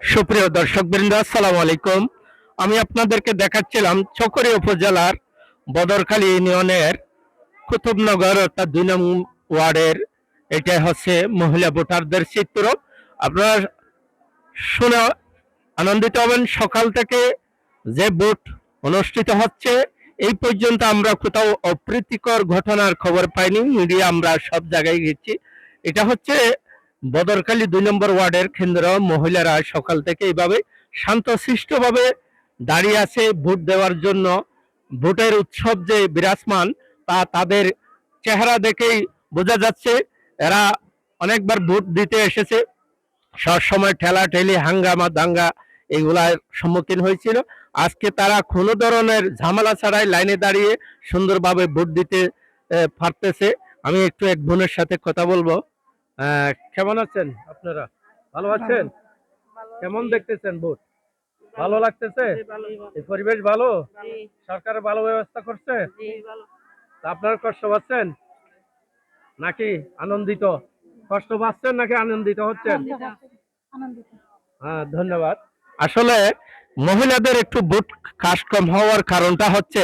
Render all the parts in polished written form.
সুপ্রিয় দর্শকবৃন্দ, আসসালামু আলাইকুম। আমি আপনাদেরকে দেখাচ্ছিলাম চকরি উপজেলার বদরখালী ইউনিয়নের কুতুবনগর অর্থাৎ ২ নং ওয়ার্ডের। এটা হচ্ছে মহিলা ভোটারদের চিত্র। আপনারা শুনে আনন্দিত হবেন। সকাল থেকে যে ভোট অনুষ্ঠিত হচ্ছে এই পর্যন্ত আমরা কোথাও অপ্রীতিকর ঘটনার খবর পাইনি। মিডিয়া আমরা সব জায়গায় গেছি। এটা হচ্ছে বদরখালী ২ নম্বর ওয়ার্ডের কেন্দ্র। মহিলারা সকাল থেকে এইভাবে শান্তশিষ্টভাবে দাঁড়িয়ে আছে ভোট দেওয়ার জন্য। ভোটের উৎসব যে বিরাজমান তা তাদের চেহারা দেখেই বোঝা যাচ্ছে। এরা অনেকবার ভোট দিতে এসেছে, সবসময় ঠেলাঠেলি হাঙ্গামা দাঙ্গা এগুলার সম্মুখীন হয়েছিল। আজকে তারা কোনো ধরনের ঝামেলা ছাড়াই লাইনে দাঁড়িয়ে সুন্দরভাবে ভোট দিতে পারতেছে। আমি একটু এক বোনের সাথে কথা বলবো। কেমন আছেন আপনারা? ভালো আছেন? কেমন দেখতেছেন ভোট? ভালো লাগতেছে? এই পরিবেশ ভালো? সরকার ভালো ব্যবস্থা করছে? আপনার কষ্ট পাচ্ছেন নাকি আনন্দিত? কষ্ট পাচ্ছেন নাকি আনন্দিত হচ্ছেন? হ্যাঁ, ধন্যবাদ। আসলে মহিলাদের একটু ভোট কাস্ট কম হওয়ার কারণটা হচ্ছে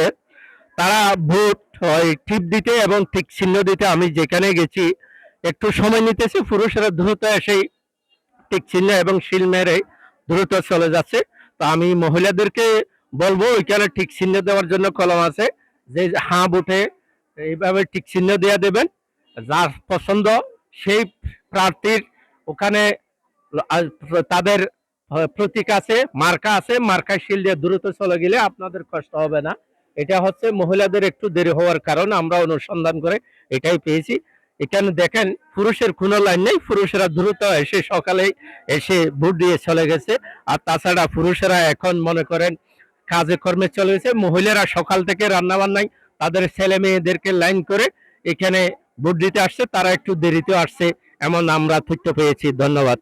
তারা ভোট ওই টিপ দিতে এবং টিক চিহ্ন দিতে আমি যেখানে গেছি একটু সময় নিতেছে। পুরুষেরা দ্রুত এসেই টিক চিহ্ন এবং শিল মেরে দ্রুত চলে যাচ্ছে। তো আমি মহিলাদেরকে বলবো ওইখানে টিক চিহ্ন দেওয়ার জন্য কলম আছে, যে হাঁ বুটে এইভাবে টিক চিহ্ন দেওয়া দেবেন। যার পছন্দ সেই প্রার্থীর ওখানে তাদের প্রতীক আছে, মার্কা আছে, মার্কায় শিল দিয়ে দ্রুত চলে গেলে আপনাদের কষ্ট হবে না। এটা হচ্ছে মহিলাদের একটু দেরি হওয়ার কারণ আমরা অনুসন্ধান করে এটাই পেয়েছি। এখানে দেখেন পুরুষের কোনো লাইন নেই, পুরুষেরা দ্রুত এসে সকালেই এসে ভোট দিয়ে চলে গেছে। আর তাছাড়া পুরুষেরা এখন মনে করেন কাজে কর্মে চলে গেছে। মহিলারা সকাল থেকে রান্না বান্নায় তাদের ছেলে মেয়েদেরকে লাইন করে এখানে ভোট দিতে আসছে, তারা একটু দেরিতে আসছে এমন আমরা তথ্য পেয়েছি। ধন্যবাদ।